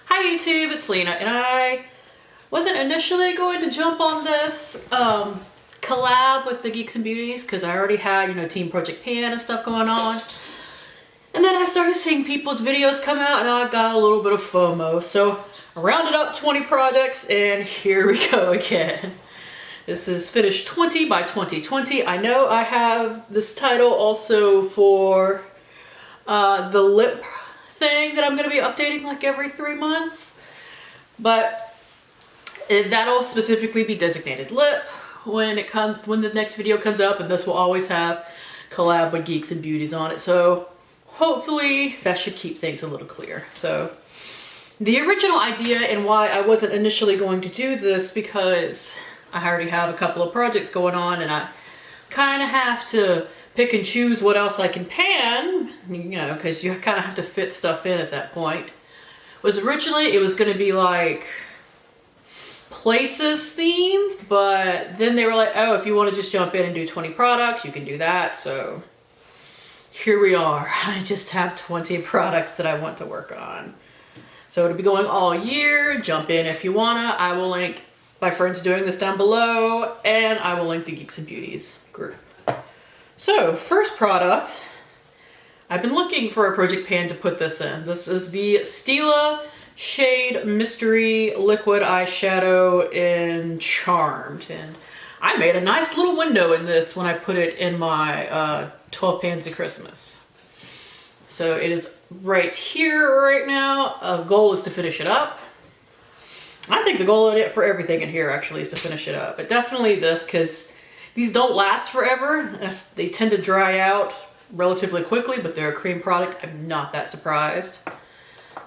Hi YouTube, it's Lena, and I wasn't initially going to jump on this collab with the Geeks and Beauties because I already had, Team Project Pan and stuff going on. And then I started seeing people's videos come out and I got a little bit of FOMO. So I rounded up 20 projects and here we go again. This is Finish 20 by 2020. I know I have this title also for the lip thing that I'm going to be updating like every 3 months, but that'll specifically be designated lip when the next video comes up, and this will always have collab with Geeks and Beauties on it, so hopefully that should keep things a little clear. So the original idea and why I wasn't initially going to do this, because I already have a couple of projects going on and I kind of have to pick and choose what else I can pan, because you kind of have to fit stuff in at that point. Was originally, it was going to be like places themed, but then they were like, oh, if you want to just jump in and do 20 products, you can do that. So here we are. I just have 20 products that I want to work on. So it'll be going all year. Jump in if you wanna. I will link my friends doing this down below, and I will link the Geeks and Beauties group. So, first product, I've been looking for a project pan to put this in. This is the Stila Shade Mystery Liquid Eyeshadow in Charmed. And I made a nice little window in this when I put it in my 12 Pans of Christmas. So it is right here right now. The goal is to finish it up. I think the goal for everything in here actually is to finish it up. But definitely this, because these don't last forever. They tend to dry out relatively quickly, but they're a cream product. I'm not that surprised.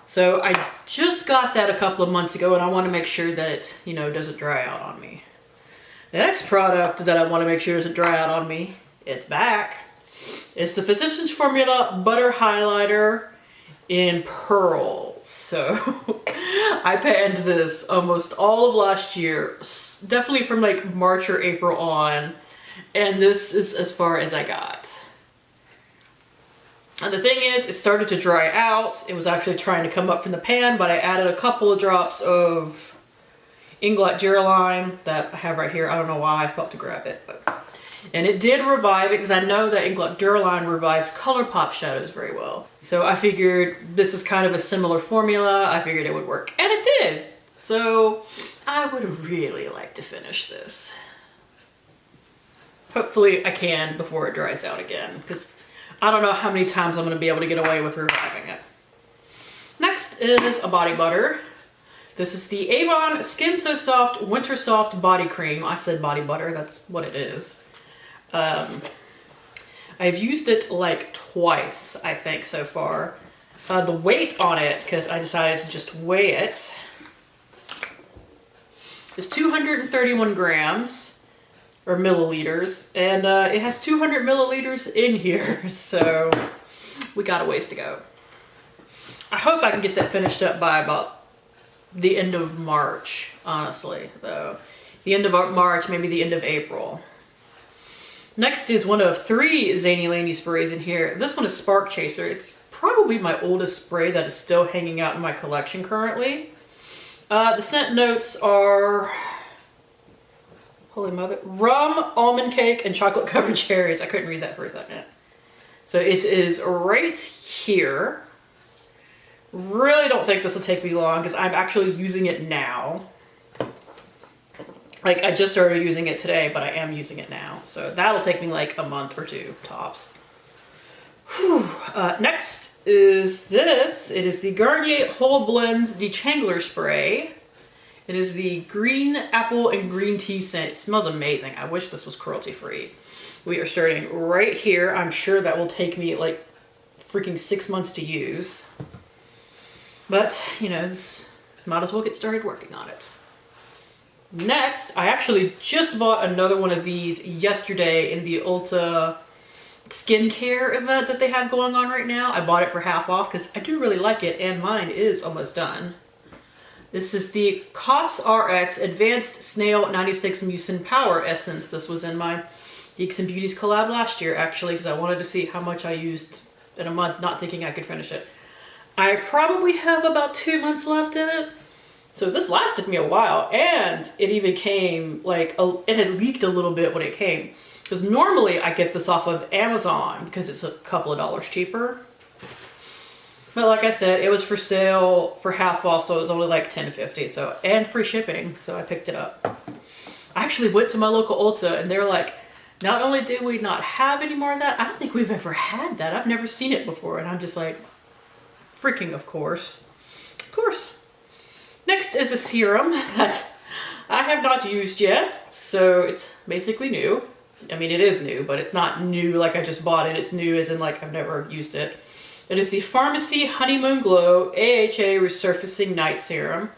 So I just got that a couple of months ago, and I want to make sure that it, doesn't dry out on me. The next product that I want to make sure doesn't dry out on me, it's back. It's the Physicians Formula Butter Highlighter in Pearls. So I panned this almost all of last year, definitely from like March or April on, and this is as far as I got. And the thing is, it started to dry out. It was actually trying to come up from the pan, but I added a couple of drops of Inglot Duraline that I have right here. I don't know why I thought to grab it, and it did revive it, because I know that Inglot Duraline revives ColourPop shadows very well. So I figured this is kind of a similar formula. I figured it would work, and it did. So I would really like to finish this. Hopefully I can before it dries out again, because I don't know how many times I'm going to be able to get away with reviving it. Next is a body butter. This is the Avon Skin So Soft Winter Soft Body Cream. I said body butter, that's what it is. I've used it like twice, I think, so far. The weight on it, because I decided to just weigh it, is 231 grams, or milliliters, and it has 200 milliliters in here, so we got a ways to go. I hope I can get that finished up by about the end of March, honestly, though. The end of March, maybe the end of April. Next is one of 3 Zany Laney sprays in here. This one is Spark Chaser. It's probably my oldest spray that is still hanging out in my collection currently. The scent notes are, holy mother, rum, almond cake, and chocolate covered cherries. I couldn't read that for a second. So it is right here. Really don't think this will take me long, because I'm actually using it now. Like, I just started using it today, but I am using it now. So that'll take me like a month or 2, tops. Whew. Next is this. It is the Garnier Whole Blends Detangler Spray. It is the green apple and green tea scent. It smells amazing. I wish this was cruelty-free. We are starting right here. I'm sure that will take me like freaking 6 months to use. But, might as well get started working on it. Next, I actually just bought another one of these yesterday in the Ulta skincare event that they have going on right now. I bought it for half off because I do really like it, and mine is almost done. This is the COSRX Advanced Snail 96 Mucin Power Essence. This was in my Geeks and Beauties collab last year, actually, because I wanted to see how much I used in a month, not thinking I could finish it. I probably have about 2 months left in it. So this lasted me a while, and it even came, like, it had leaked a little bit when it came. Because normally I get this off of Amazon because it's a couple of dollars cheaper. But like I said, it was for sale for half off, so it was only like $10.50. So, and free shipping, so I picked it up. I actually went to my local Ulta, and they're like, not only do we not have any more of that, I don't think we've ever had that. I've never seen it before, and I'm just like, freaking of course. Of course. Next is a serum that I have not used yet, so it's basically new. I mean, it is new, but it's not new like I just bought it. It's new as in like I've never used it. It is the Pharmacy Honeymoon Glow AHA Resurfacing Night Serum.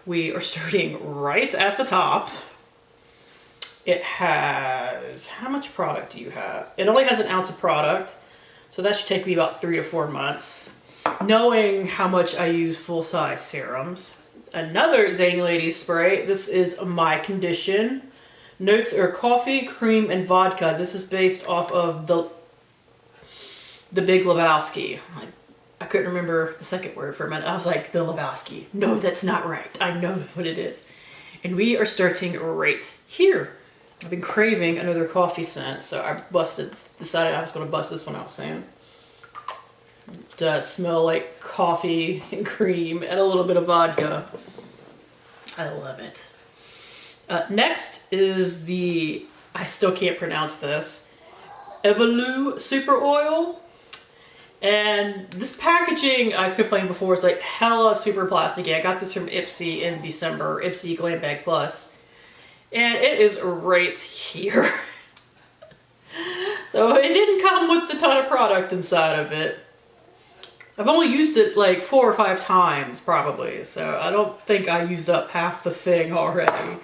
We are starting right at the top. It has, how much product do you have? It only has an ounce of product, so that should take me about 3 to 4 months. Knowing how much I use full-size serums. Another Zany Lady spray. This is My Condition. Notes are coffee, cream, and vodka. This is based off of the Big Lebowski. I couldn't remember the second word for a minute. I was like, the Lebowski. No, that's not right. I know what it is. And we are starting right here. I've been craving another coffee scent, so I decided I was going to bust this one out soon. It does smell like coffee and cream and a little bit of vodka. I love it. Next is the, I still can't pronounce this, Evolue Super Oil. And this packaging, I've complained before, is like hella super plasticky. I got this from Ipsy in December, Ipsy Glam Bag Plus. And it is right here. So it didn't come with a ton of product inside of it. I've only used it like 4 or 5 times probably, so I don't think I used up half the thing already.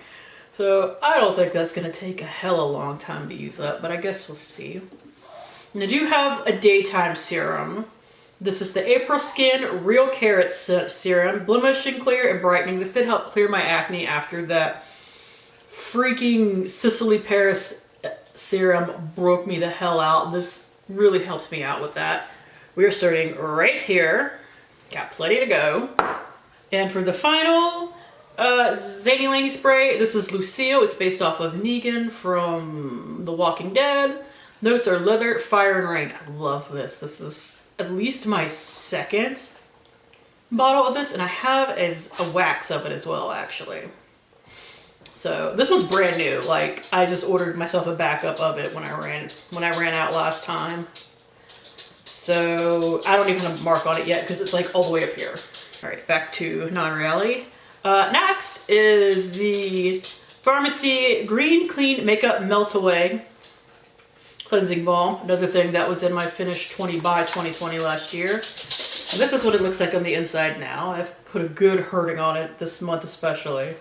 So I don't think that's going to take a hella long time to use up, but I guess we'll see. And I do have a daytime serum. This is the April Skin Real Carrot Serum. Blemishing, clear, and brightening. This did help clear my acne after that freaking Sicily Paris serum broke me the hell out. This really helps me out with that. We are starting right here. Got plenty to go. And for the final Zany Lady spray, this is Lucille. It's based off of Negan from The Walking Dead. Notes are leather, fire, and rain. I love this. This is at least my second bottle of this, and I have as a wax of it as well, actually. So this one's brand new. Like, I just ordered myself a backup of it when I ran out last time. So I don't even have a mark on it yet because it's like all the way up here. All right, back to non-reality. Next is the Pharmacy Green Clean Makeup Melt Away Cleansing Balm. Another thing that was in my Finish 20 by 2020 last year. And this is what it looks like on the inside now. I've put a good hurting on it this month especially.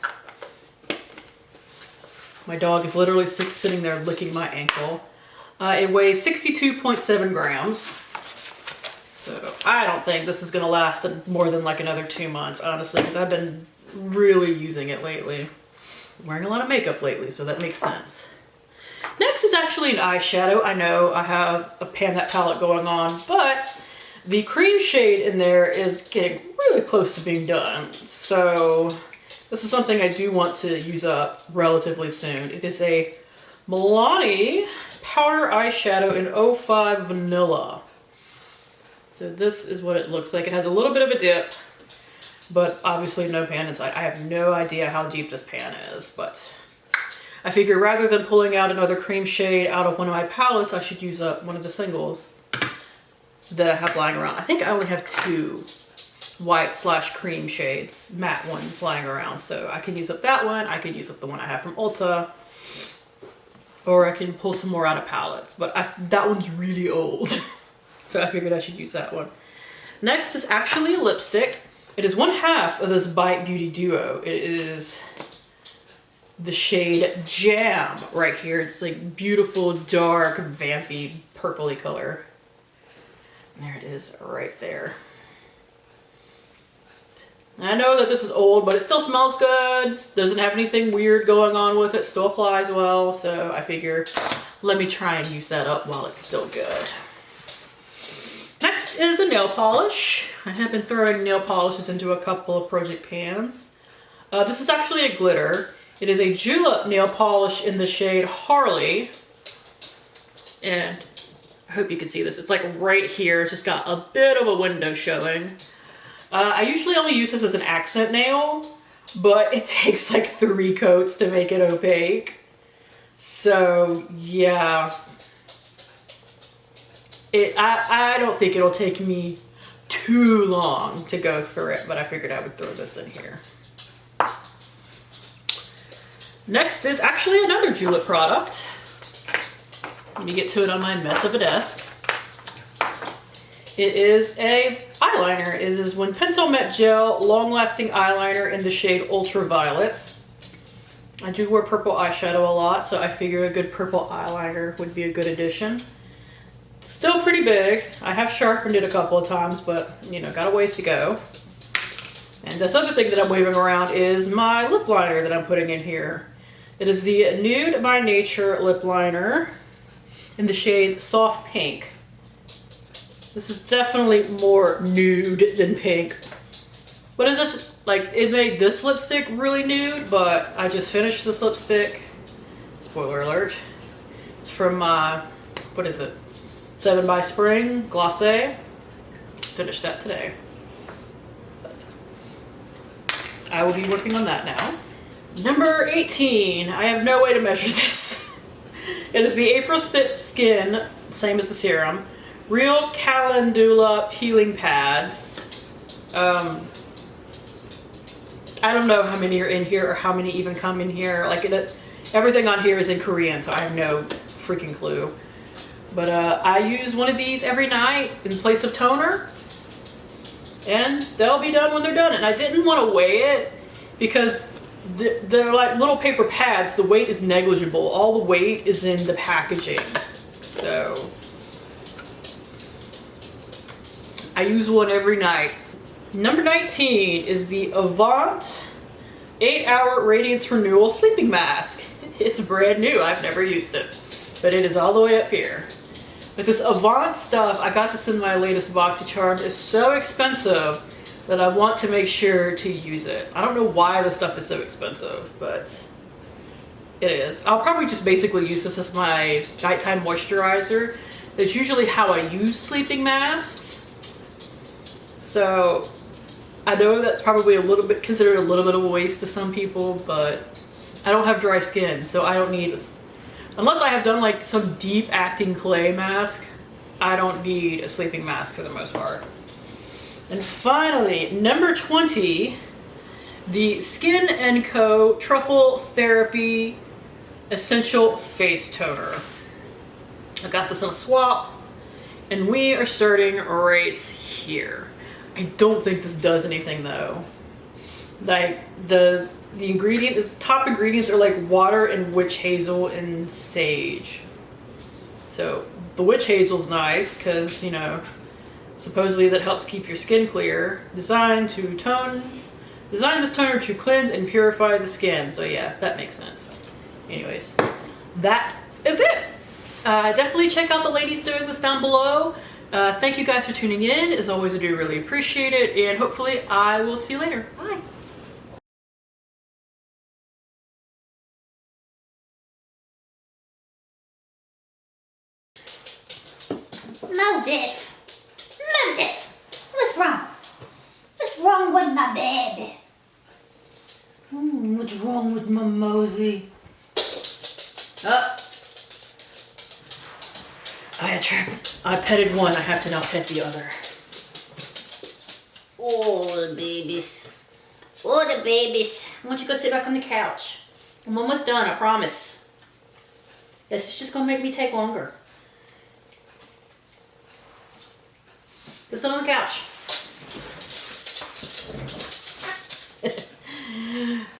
My dog is literally sitting there licking my ankle. It weighs 62.7 grams. So I don't think this is going to last more than like another 2 months, honestly, because I've been really using it lately. I'm wearing a lot of makeup lately, so that makes sense. Next is actually an eyeshadow. I know I have a that palette going on, but the cream shade in there is getting really close to being done. So this is something I do want to use up relatively soon. It is a Milani powder eyeshadow in 05 Vanilla. So this is what it looks like. It has a little bit of a dip, but obviously no pan inside. I have no idea how deep this pan is, but I figure rather than pulling out another cream shade out of one of my palettes, I should use up one of the singles that I have lying around. I think I only have 2 white/cream shades, matte ones lying around. So I can use up that one. I can use up the one I have from Ulta, or I can pull some more out of palettes, but that one's really old. So I figured I should use that one. Next is actually a lipstick. It is 1/2 of this Bite Beauty Duo. It is the shade Jam right here. It's like beautiful, dark, vampy, purpley color. There it is right there. I know that this is old, but it still smells good. Doesn't have anything weird going on with it. Still applies well. So I figure let me try and use that up while it's still good. Next Next is a nail polish. I have been throwing nail polishes into a couple of project pans. This is actually a glitter. It is a julep nail polish in the shade Harley. And I hope you can see this. It's like right here. It's just got a bit of a window showing. I usually only use this as an accent nail, but it takes like 3 coats to make it opaque. So yeah. I don't think it'll take me too long to go through it, but I figured I would throw this in here. Next is actually another julep product. Let me get to it on my mess of a desk. It is a eyeliner. It is When Pencil Met Gel Long Lasting Eyeliner in the shade Ultraviolet. I do wear purple eyeshadow a lot, so I figure a good purple eyeliner would be a good addition. Still pretty big. I have sharpened it a couple of times, but you know, got a ways to go. And this other thing that I'm waving around is my lip liner that I'm putting in here. It is the Nude by Nature lip liner in the shade Soft Pink. This is definitely more nude than pink. What is this? Like, it made this lipstick really nude, but I just finished this lipstick. Spoiler alert. It's from, what is it? 7 by Spring Glacé. Finished that today. But I will be working on that now. Number 18. I have no way to measure this. It is the April Skin, same as the serum. Real Calendula peeling pads. I don't know how many are in here or how many even come in here. Like everything on here is in Korean, so I have no freaking clue. But I use one of these every night in place of toner, and they'll be done when they're done. And I didn't want to weigh it because they're like little paper pads. The weight is negligible. All the weight is in the packaging. So I use one every night. Number 19 is the Avant 8-Hour Radiance Renewal Sleeping Mask. It's brand new. I've never used it, but it is all the way up here. But this Avant stuff, I got this in my latest BoxyCharm, is so expensive that I want to make sure to use it. I don't know why this stuff is so expensive, but it is. I'll probably just basically use this as my nighttime moisturizer. That's usually how I use sleeping masks. So I know that's probably considered a little bit of a waste to some people, but I don't have dry skin, so I don't need, unless I have done like some deep acting clay mask, I don't need a sleeping mask for the most part. And finally, number 20, the Skin & Co. Truffle Therapy Essential Face Toner. I got this in a swap, and we are starting right here. I don't think this does anything though. Like the top ingredients are like water and witch hazel and sage. So the witch hazel's nice because, you know, supposedly that helps keep your skin clear. Design this toner to cleanse and purify the skin. So yeah, that makes sense. Anyways, that is it. Definitely check out the ladies doing this down below. Thank you guys for tuning in. As always, I do really appreciate it, and hopefully I will see you later. Bye. Moses! What's wrong? What's wrong with my baby? What's wrong with my Mosey? I petted one, I have to now pet the other. Oh, the babies. Oh, the babies. Why don't you go sit back on the couch? I'm almost done, I promise. This is just gonna make me take longer. Go sit on the couch.